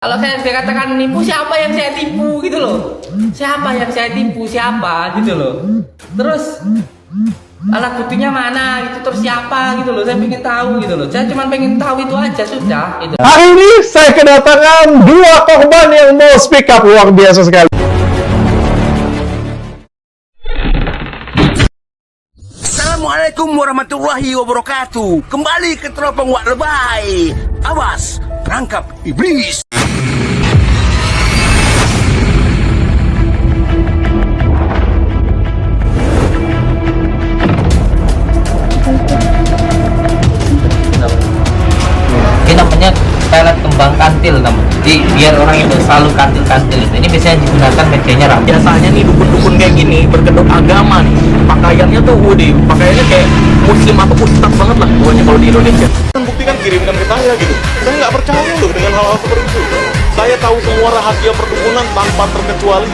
Kalau saya katakan nipu, siapa yang saya tipu gitu loh? Siapa yang saya tipu, siapa gitu loh? Terus alat buktinya mana gitu, terus siapa gitu loh? Saya pengen tahu gitu loh. Saya cuma pengen tahu itu aja sudah gitu. Hari ini saya kedatangan dua korban yang mau speak up, luar biasa sekali. Assalamualaikum warahmatullahi wabarakatuh. Kembali ke Teropong Wak Lebay. Awas, tangkap iblis. Ini namanya pelet kembang kantil namanya. Jadi biar orang itu selalu kantil-kantil. Ini biasanya digunakan mejanya rapi. Biasanya nih dukun-dukun kayak gini berkedok agama nih, pakaiannya tuh pakaiannya kayak muslim atau ustaz banget lah pokoknya kalau di Indonesia. Kan buktikan kirimkan ke saya gitu. Saya nggak percaya loh dengan hal-hal seperti itu. Saya tahu semua rahasia perdukunan tanpa terkecuali.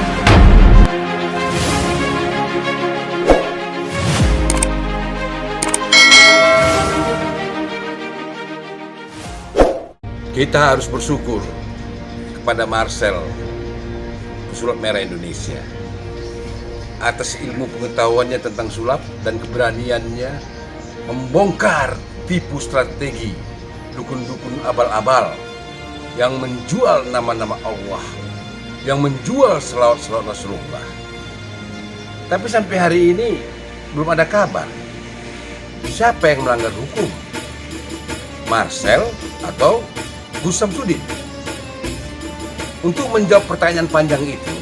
Kita harus bersyukur kepada Marcel, Pesulap Merah Indonesia, atas ilmu pengetahuannya tentang sulap dan keberaniannya membongkar tipu strategi dukun-dukun abal-abal yang menjual nama-nama Allah, yang menjual selawat-selawat Rasulullah. Tapi sampai hari ini belum ada kabar siapa yang melanggar hukum, Marcel atau Gus Samsudin. Untuk menjawab pertanyaan panjang itu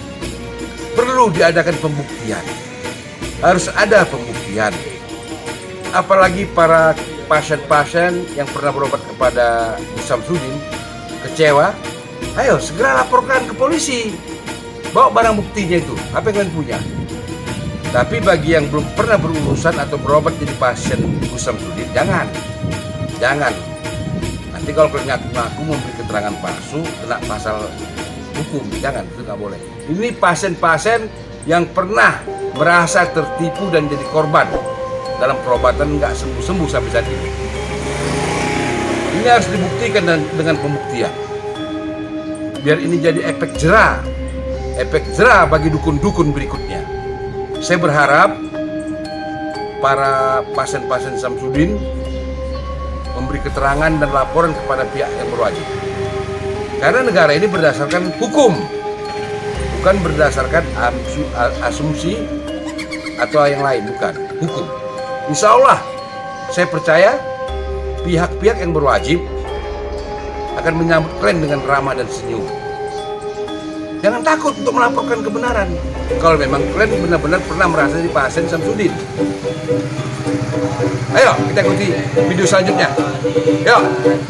perlu diadakan pembuktian. Harus ada pembuktian. Apalagi para pasien-pasien yang pernah berobat kepada Gus Samsudin kecewa, ayo segera laporkan ke polisi. Bawa barang buktinya itu, apa yang kalian punya. Tapi bagi yang belum pernah berurusan atau berobat jadi pasien Gus Samsudin, jangan. Nanti kalau kalian ngaku-ngaku memberi keterangan palsu, kena pasal hukum. Jangan, itu nggak boleh. Ini pasien-pasien yang pernah merasa tertipu dan jadi korban dalam perobatan nggak sembuh-sembuh sampai saat ini. Ini harus dibuktikan dengan pembuktian. Biar ini jadi efek jerah bagi dukun-dukun berikutnya. Saya berharap para pasien-pasien Samsudin memberi keterangan dan laporan kepada pihak yang berwajib. Karena negara ini berdasarkan hukum, bukan berdasarkan asumsi atau yang lain, bukan, hukum. Insya Allah, saya percaya pihak-pihak yang berwajib akan menyambut kalian dengan ramah dan senyum. Jangan takut untuk melaporkan kebenaran. Kalau memang kalian benar-benar pernah merasa di pasien Samsudin. Ayo kita ikuti video selanjutnya. Yuk.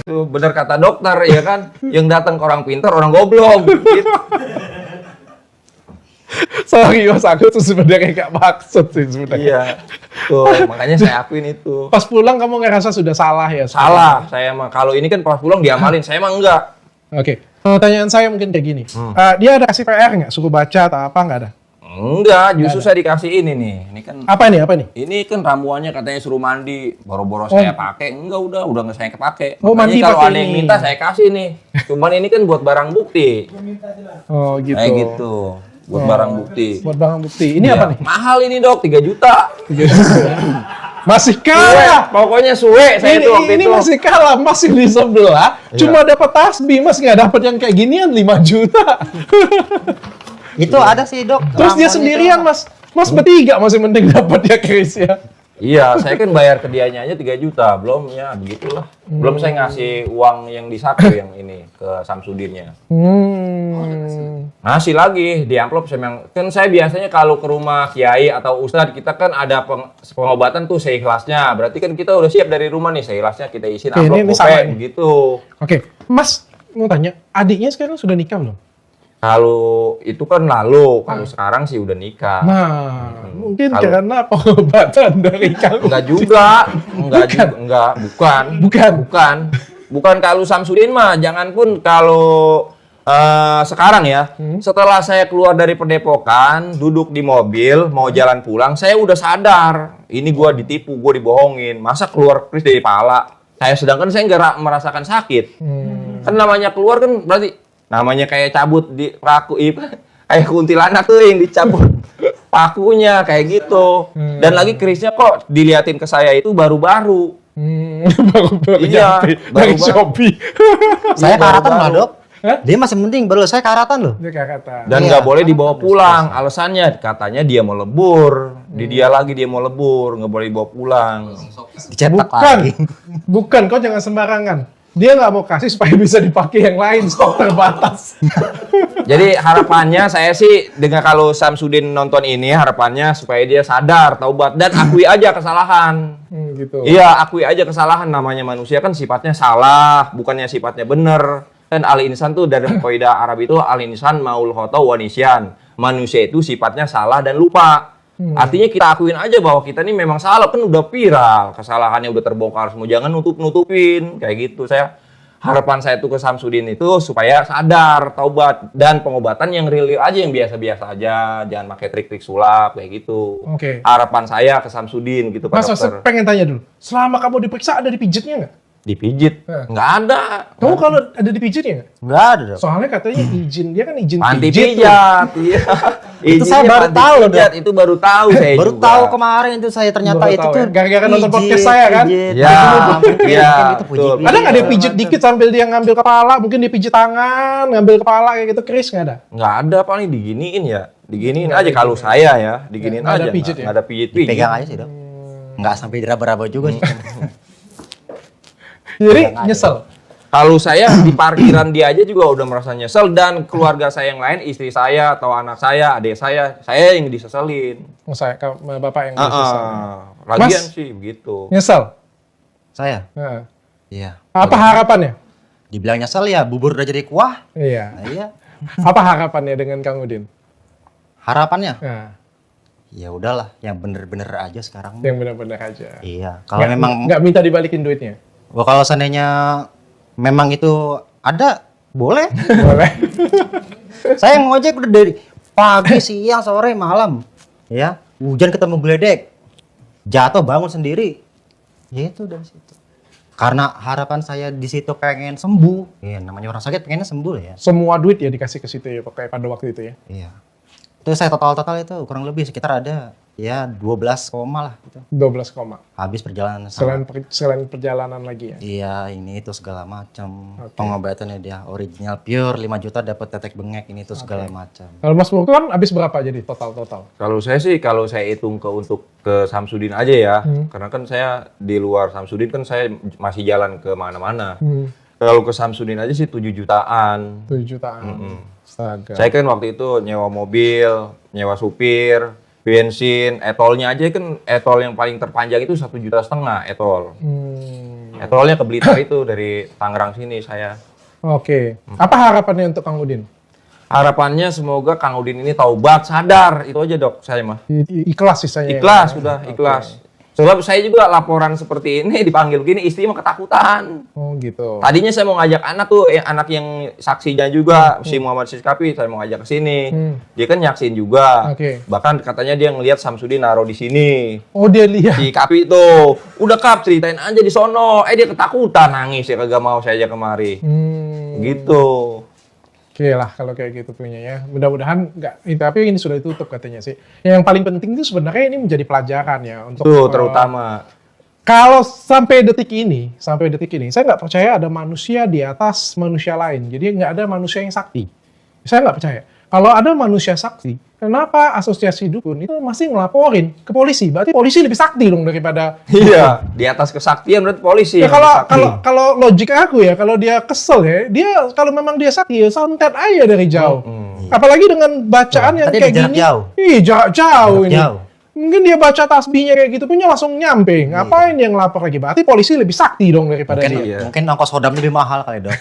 Itu benar kata dokter ya kan, yang datang ke orang pintar orang goblok. Gitu. Sorry mas, aku tuh sebenarnya gak maksud sih sebenarnya. Iya, tuh makanya saya akuin itu. Pas pulang kamu ngerasa sudah salah ya? Salah, saya mah kalau ini kan pas pulang diamalin, saya mah enggak. Oke. Pertanyaan saya mungkin kayak gini. Dia ada kasih PR nggak? Suruh baca atau apa? Nggak ada? Enggak, justru saya dikasih ini nih. Ini kan Apa nih? ini kan ramuannya katanya suruh mandi, boro-boro saya pakai. Enggak, udah nggak saya kepake. Oh, mandi Makanya kalau pakai ada yang ini. minta saya kasih nih. Cuman ini kan buat barang bukti. Oh gitu. Kayak gitu. Buat barang bukti. Buat barang bukti. Ini Iya. apa nih? Mahal ini dok, 3 juta. Masih Suwe, kalah. pokoknya suwe saya itu waktu Ini itu. masih kalah. Masih di sebelah. Cuma dapat tasbih. Mas nggak dapat yang kayak ginian 5 juta. Itu ada sih dok. Terus dia Ramuan sendirian itu. mas bertiga masih mending dapat ya Chris ya. Iya, saya kan bayar ke dianya aja 3 juta. Belum ya begitulah. Belum saya ngasih uang yang di saku yang ini ke Samsudinnya. Masih lagi di amplop saya memang, kan saya biasanya kalau ke rumah kiai atau ustadz kita kan ada pengobatan tuh seikhlasnya. Berarti kan kita udah siap dari rumah nih seikhlasnya kita isiin Oke, amplop ini sama gope nih. begitu. Oke, Mas mau tanya, adiknya sekarang sudah nikah belum? Kalau itu kan lalu, kalau sekarang sih udah nikah. Nah, mungkin Kalau- karena pengobatan dari kamu. Enggak juga, bukan kalau Samsudin mah, jangan pun kalau sekarang ya, setelah saya keluar dari Padepokan, duduk di mobil, mau jalan pulang, saya udah sadar, ini gua ditipu, gua dibohongin, masa keluar kris dari pala. Sedangkan saya nggak merasakan sakit. Kan namanya keluar kan berarti Namanya kayak cabut di paku, kayak kuntilanak tuh yang dicabut pakunya kayak gitu. Dan lagi kerisnya kok diliatin ke saya itu baru-baru. Baru Iya, nyampe baru-baru. dari Shopee. Saya karatan loh, Dok. Hah? Dia masih penting, baru saya karatan loh. Dia kata. Dan Iya. nggak boleh dibawa pulang. Alasannya katanya dia mau lebur. Di dia lagi dia mau lebur, nggak boleh dibawa pulang. Dicetak Bukan, lagi. bukan, kau jangan sembarangan. Dia nggak mau kasih supaya bisa dipakai yang lain, stok terbatas. Jadi harapannya saya sih dengan kalau Samsudin nonton ini harapannya supaya dia sadar, taubat dan akui aja kesalahan. Gitu. Iya, akui aja kesalahan. Namanya manusia kan sifatnya salah, bukannya sifatnya benar. Dan al-insan tuh dari kaidah Arab itu al-insan maul khata wa nisyan. Manusia itu sifatnya salah dan lupa. Artinya kita akuin aja bahwa kita ini memang salah, kan udah viral, kesalahannya udah terbongkar semua, jangan nutup-nutupin kayak gitu. Harapan saya tuh ke Samsudin itu supaya sadar, taubat dan pengobatan yang real aja, yang biasa-biasa aja, jangan pakai trik-trik sulap kayak gitu. Oke. Harapan saya ke Samsudin gitu Pak Mas, Dokter. pengen tanya dulu. Selama kamu diperiksa ada dipijitnya nggak? Dipijit? Nggak ada. Kamu kalau ada dipijitnya nggak? Enggak ada, Dok. Soalnya katanya izin, dia kan izin Panti pijit tuh. pijat, iya. Itu saya Izinnya baru panti tahu loh, pijat, itu baru tahu saya Baru juga. tahu kemarin itu saya ternyata Baru itu tahu tuh. ya? Gara-gara nonton pijit, podcast saya kan? pijit. Ya, Mungkin iya, itu pijit. betul. Ada nggak dia pijit dikit sambil dia ngambil kepala, mungkin dia pijit tangan, ngambil kepala kayak gitu, Chris nggak ada? Nggak ada, paling diginiin ya. Diginiin aja kalau saya ya, diginiin Nggak ada aja. pijit ya? Nggak ada pijit-pijit. Pegang aja sih, Dok. Enggak sampai diraba-raba juga sih. Jadi nyesel. Kalau saya di parkiran dia aja juga udah merasa nyesel, dan keluarga saya yang lain, istri saya atau anak saya, adik saya yang diseselin. Oh, saya, bapak yang nyesel. Lagian Mas? sih begitu. Nyesel. Saya. Nah. Iya. Apa harapannya? Dibilang nyesel ya, bubur udah jadi kuah. Iya. Nah, iya. Apa harapannya dengan Kang Udin? Harapannya Nah, ya udahlah, yang bener-bener aja sekarang. yang benar-benar aja. Iya, kalau memang nggak minta dibalikin duitnya. wah, kalau seandainya memang itu ada, boleh. Boleh. Saya ngojek udah dari pagi, siang, sore, malam. Ya, hujan ketemu geledek. Jatuh bangun sendiri. Ya itu dari situ. Karena harapan saya di situ pengen sembuh. Ya, namanya orang sakit pengennya sembuh ya. Semua duit ya dikasih ke situ ya, pokoknya pada waktu itu ya. Iya. Itu saya total itu kurang lebih sekitar ada ya 12 koma lah gitu. 12 koma. Habis perjalanan sama. Selain perjalanan lagi ya. Iya, ini itu segala macam. Oke. Pengobatannya dia original pure 5 juta dapat tetek bengek ini itu segala macam. Kalau Mas Murko kan habis berapa jadi total? Kalau saya sih, kalau saya hitung untuk ke Samsudin aja ya, karena kan saya di luar Samsudin kan saya masih jalan ke mana-mana. Kalau ke Samsudin aja sih 7 jutaan. 7 jutaan. Astaga. Saya kan waktu itu nyewa mobil, nyewa supir, bensin, etolnya aja kan, etol yang paling terpanjang itu 1,5 juta etol. Etolnya ke Blitar itu dari Tangerang sini saya. Oke. Apa harapannya untuk Kang Udin? Harapannya semoga Kang Udin ini taubat, sadar, itu aja Dok saya mah. Ikhlas sisanya. Ikhlas, sudah ikhlas. Sebab saya juga laporan seperti ini dipanggil gini, istri mah ketakutan. Oh gitu. Tadinya saya mau ngajak anak tuh, anak yang saksinya juga, si Muhammad Siskapi, saya mau ngajak ke sini. Dia kan nyaksin juga. Oke. Bahkan katanya dia ngelihat Samsudin naruh di sini. Oh dia lihat. Si Kapi itu, udah Kap ceritain aja di sono. Dia ketakutan, nangis ya, kagak mau saya ajak kemari. Gitu. Oke lah kalau kayak gitu punya ya. Mudah-mudahan nggak. Tapi ini sudah ditutup katanya sih. Yang paling penting itu sebenarnya ini menjadi pelajaran ya untuk. Tuh terutama. Kalau sampai detik ini, saya nggak percaya ada manusia di atas manusia lain. Jadi nggak ada manusia yang sakti. Saya nggak percaya. Kalau ada manusia sakti, kenapa asosiasi dukun itu masih ngelaporin ke polisi? Berarti polisi lebih sakti dong daripada. Iya, di atas kesaktian berarti polisi. Ya yang kalau sakti. kalau logik aku ya, kalau dia kesel ya, dia kalau memang dia sakti ya santet aja dari jauh. Apalagi dengan bacaan yang Tadi kayak jarak gini. jauh. Ih, jarak jauh Jarak ini. jauh. Mungkin dia baca tasbihnya kayak gitu punya langsung nyampe. Ngapain dia ngelapor lagi? Berarti polisi lebih sakti dong daripada Mungkin, dia. mungkin ongkos hodam lebih mahal kali, Dok.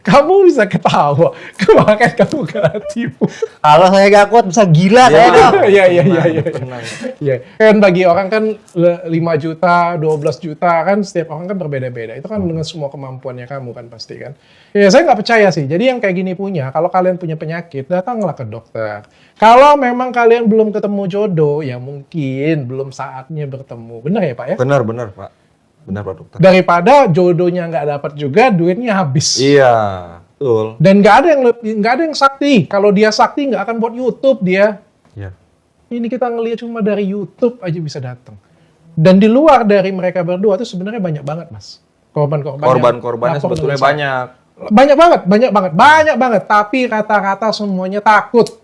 Kamu bisa ketawa, kemarin kamu kena tipu. Kalau saya gak kuat bisa gila saya, Dok. Iya. Iya. Kan bagi orang kan 5 juta, 12 juta kan setiap orang kan berbeda-beda. Itu kan dengan semua kemampuannya kamu kan pasti kan. Ya saya nggak percaya sih. Jadi yang kayak gini punya, kalau kalian punya penyakit, datanglah ke dokter. Kalau memang kalian belum ketemu jodoh, ya mungkin belum saatnya bertemu. Benar ya Pak ya? Benar Pak. Benar Pak Dokter. Daripada jodohnya nggak dapat juga, duitnya habis. Iya, Betul. Dan nggak ada yang sakti. Kalau dia sakti nggak akan buat YouTube dia. Iya. Ini kita ngelihat cuma dari YouTube aja bisa datang. Dan di luar dari mereka berdua itu sebenarnya banyak banget, Mas. Korban-korbannya sebetulnya banyak. Banyak banget. Tapi rata-rata semuanya takut.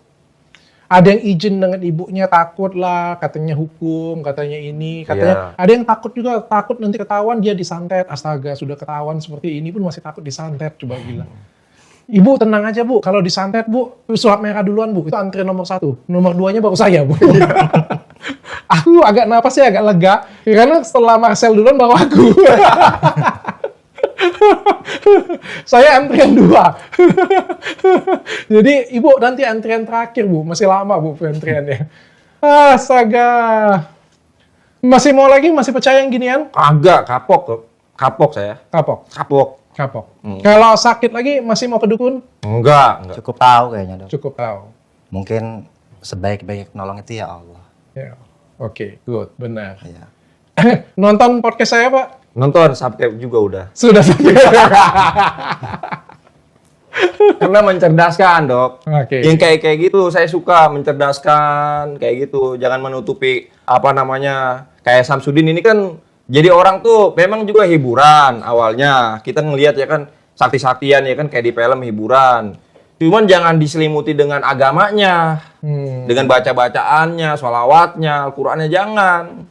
Ada yang izin dengan ibunya takut lah, katanya hukum, katanya ini, katanya ada yang takut juga, takut nanti ketahuan dia disantet. Astaga, sudah ketahuan seperti ini pun masih takut disantet, coba gila. Ibu tenang aja Bu, kalau disantet Bu, sulap merah duluan Bu, itu antrian nomor 1. Nomor 2-nya baru saya Bu. Aku agak napasnya agak lega, karena setelah Marcel duluan baru aku. Saya antrian 2. Jadi Ibu nanti antrian terakhir Bu, masih lama Bu antriannya. Astaga. Masih mau lagi, masih percaya yang ginian? Agak kapok saya. Kapok. Kalau sakit lagi masih mau ke dukun? Enggak. Cukup tahu kayaknya, Dok. Cukup tahu. Mungkin sebaik-baik nolong itu ya Allah. Ya. Oke, good, benar. Ya. Nonton podcast saya Pak? Nonton, subscribe juga udah. Sudah sampai. Karena mencerdaskan, Dok. Oke. Yang kayak gitu saya suka mencerdaskan kayak gitu. Jangan menutupi kayak Samsudin ini kan jadi orang tuh memang juga hiburan awalnya. Kita ngelihat ya kan sakti-saktian ya kan kayak di film hiburan. Cuman jangan diselimuti dengan agamanya. Dengan baca-bacaannya, sholawatnya, Al-Qur'annya jangan.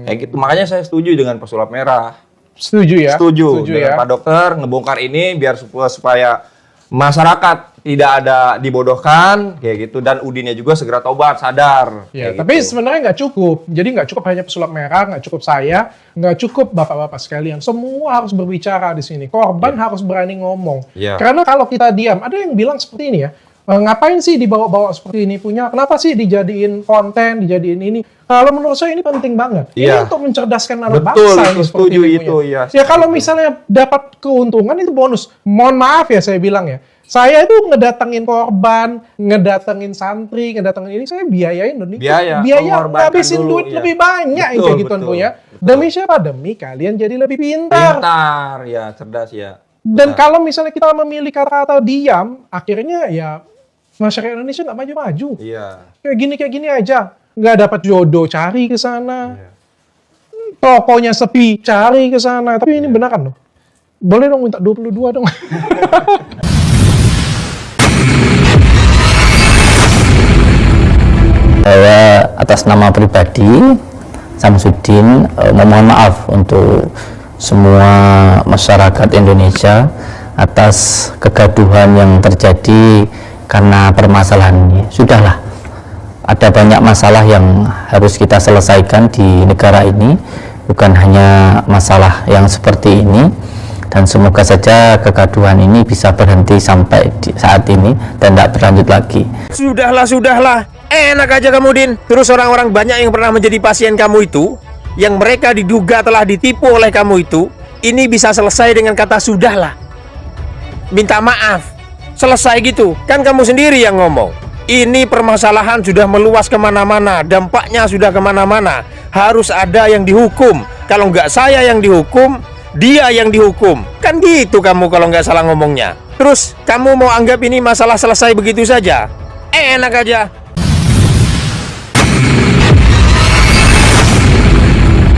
Kayak gitu. Makanya saya setuju dengan pesulap merah. Setuju ya? Setuju ya? dengan Pak Dokter ngebongkar ini biar supaya masyarakat tidak ada dibodohkan kayak gitu dan Udinnya juga segera tobat sadar. Ya, kayak tapi gitu. sebenarnya nggak cukup. Jadi nggak cukup hanya pesulap merah, nggak cukup saya, nggak cukup bapak-bapak sekalian. Semua harus berbicara di sini. Korban harus berani ngomong. Ya. Karena kalau kita diam, ada yang bilang seperti ini ya. Ngapain sih dibawa-bawa seperti ini punya? Kenapa sih dijadiin konten, dijadiin ini? Kalau menurut saya ini penting banget. Ini Iya. untuk mencerdaskan anak Betul, bangsa. itu ini seperti setuju ini itu, punya. ya. Ya kalau misalnya dapat keuntungan itu bonus. Mohon maaf ya saya bilang ya. Saya itu ngedatengin korban, ngedatengin santri, ngedatengin ini saya biayain loh. Biaya, biaya mengorbankan ngabisin dulu, duit ya. lebih banyak Betul, kayak gituan betul, punya. betul. Demi siapa? Demi kalian jadi lebih pintar. Pintar, ya cerdas ya. Dan kalau misalnya kita memilih kata-kata diam, akhirnya ya masyarakat Indonesia nggak maju-maju. Iya. Kayak gini aja. Nggak dapat jodoh, cari ke sana. Iya. Tokonya sepi, cari ke sana. Tapi ini beneran loh. Boleh dong minta 22 dong. Saya atas nama pribadi Samsudin memohon maaf untuk semua masyarakat Indonesia atas kegaduhan yang terjadi karena permasalahan ini. Sudahlah, ada banyak masalah yang harus kita selesaikan di negara ini, bukan hanya masalah yang seperti ini. Dan semoga saja kegaduhan ini bisa berhenti sampai saat ini dan tidak berlanjut lagi. Sudahlah. Enak aja kamu, Din. Terus orang-orang banyak yang pernah menjadi pasien kamu itu, yang mereka diduga telah ditipu oleh kamu itu, ini bisa selesai dengan kata sudahlah. Minta maaf. Selesai gitu. Kan kamu sendiri yang ngomong. Ini permasalahan sudah meluas kemana-mana. Dampaknya sudah kemana-mana. Harus ada yang dihukum. Kalau nggak saya yang dihukum, dia yang dihukum. Kan gitu kamu kalau nggak salah ngomongnya. Terus kamu mau anggap ini masalah selesai begitu saja? Enak aja.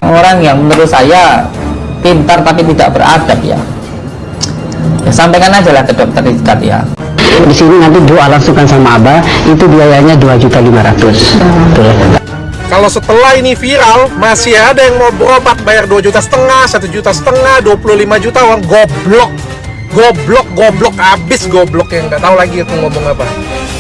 Orang yang menurut saya pintar tapi tidak beradab ya sampaikan aja lah ke dokter terdekat ya. Di sini nanti doa langsungkan sama Abah, itu biayanya 2.500.000. Kalau setelah ini viral, masih ada yang mau berobat bayar 2,5 juta, 1,5 juta, 25 juta, uang goblok abis goblok yang nggak tahu lagi aku ngomong apa.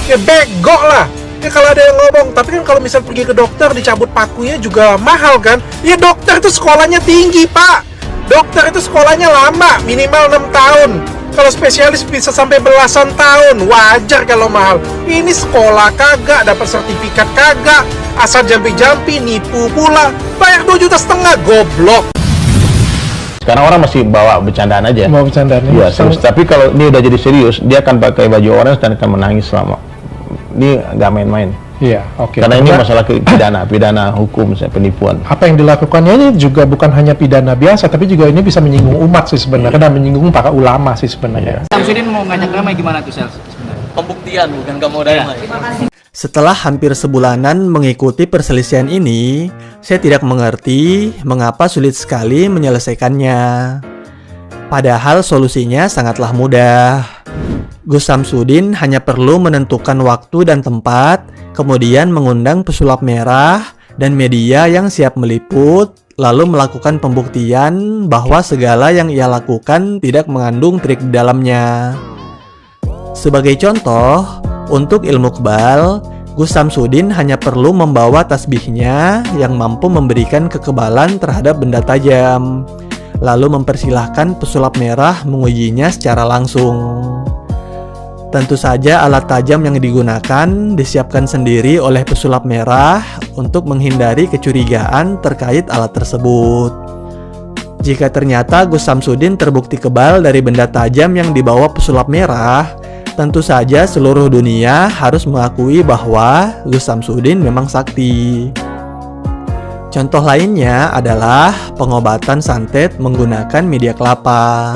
Ya bego lah. Ya kalau ada yang ngomong, tapi kan kalau misal pergi ke dokter dicabut pakunya juga mahal kan? Ya dokter itu sekolahnya tinggi pak. Dokter itu sekolahnya lama, minimal 6 tahun. Kalau spesialis bisa sampai belasan tahun, wajar kalau mahal. Ini sekolah kagak, dapat sertifikat kagak, asal jampi-jampi, nipu pula, bayar 2,5 juta, goblok. Sekarang orang masih bawa bercandaan aja. Mau bercandaan? Iya, serius. Tapi kalau dia udah jadi serius, dia akan pakai baju orange dan akan menangis selama. Ini nggak main-main. Iya, oke. Karena ini masalah pidana hukum, penipuan. Apa yang dilakukannya ini juga bukan hanya pidana biasa, tapi juga ini bisa menyinggung umat sih sebenarnya, dan menyinggung para ulama sih sebenarnya. Samsudin mau ngajak damai gimana tuh Sel sebenarnya? Pembuktian bukan gak mau damai. Setelah hampir sebulanan mengikuti perselisihan ini, saya tidak mengerti mengapa sulit sekali menyelesaikannya. Padahal solusinya sangatlah mudah. Gus Samsudin hanya perlu menentukan waktu dan tempat, kemudian mengundang pesulap merah dan media yang siap meliput, lalu melakukan pembuktian bahwa segala yang ia lakukan tidak mengandung trik di dalamnya. Sebagai contoh, untuk ilmu kebal, Gus Samsudin hanya perlu membawa tasbihnya yang mampu memberikan kekebalan terhadap benda tajam, lalu mempersilahkan pesulap merah mengujinya secara langsung. Tentu saja alat tajam yang digunakan disiapkan sendiri oleh pesulap merah untuk menghindari kecurigaan terkait alat tersebut. Jika ternyata Gus Samsudin terbukti kebal dari benda tajam yang dibawa pesulap merah, tentu saja seluruh dunia harus mengakui bahwa Gus Samsudin memang sakti. Contoh lainnya adalah pengobatan santet menggunakan media kelapa.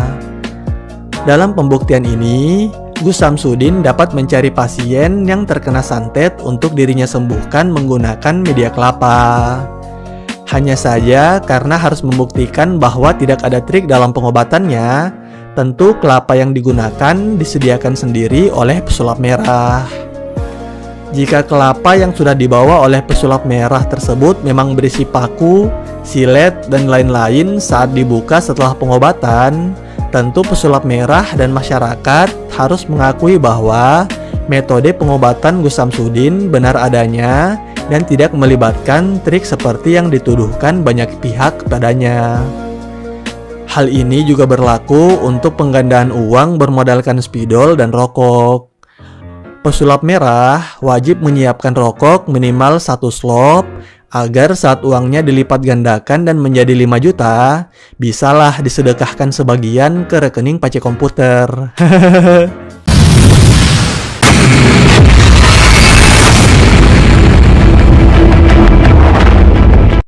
Dalam pembuktian ini, Gus Samsudin dapat mencari pasien yang terkena santet untuk dirinya sembuhkan menggunakan media kelapa. Hanya saja karena harus membuktikan bahwa tidak ada trik dalam pengobatannya, tentu kelapa yang digunakan disediakan sendiri oleh pesulap merah. Jika kelapa yang sudah dibawa oleh pesulap merah tersebut memang berisi paku, silet, dan lain-lain saat dibuka setelah pengobatan, tentu pesulap merah dan masyarakat harus mengakui bahwa metode pengobatan Gus Samsudin benar adanya dan tidak melibatkan trik seperti yang dituduhkan banyak pihak kepadanya. Hal ini juga berlaku untuk penggandaan uang bermodalkan spidol dan rokok. Pesulap merah wajib menyiapkan rokok minimal 1 slop agar saat uangnya dilipat gandakan dan menjadi 5 juta, bisalah disedekahkan sebagian ke rekening pace komputer.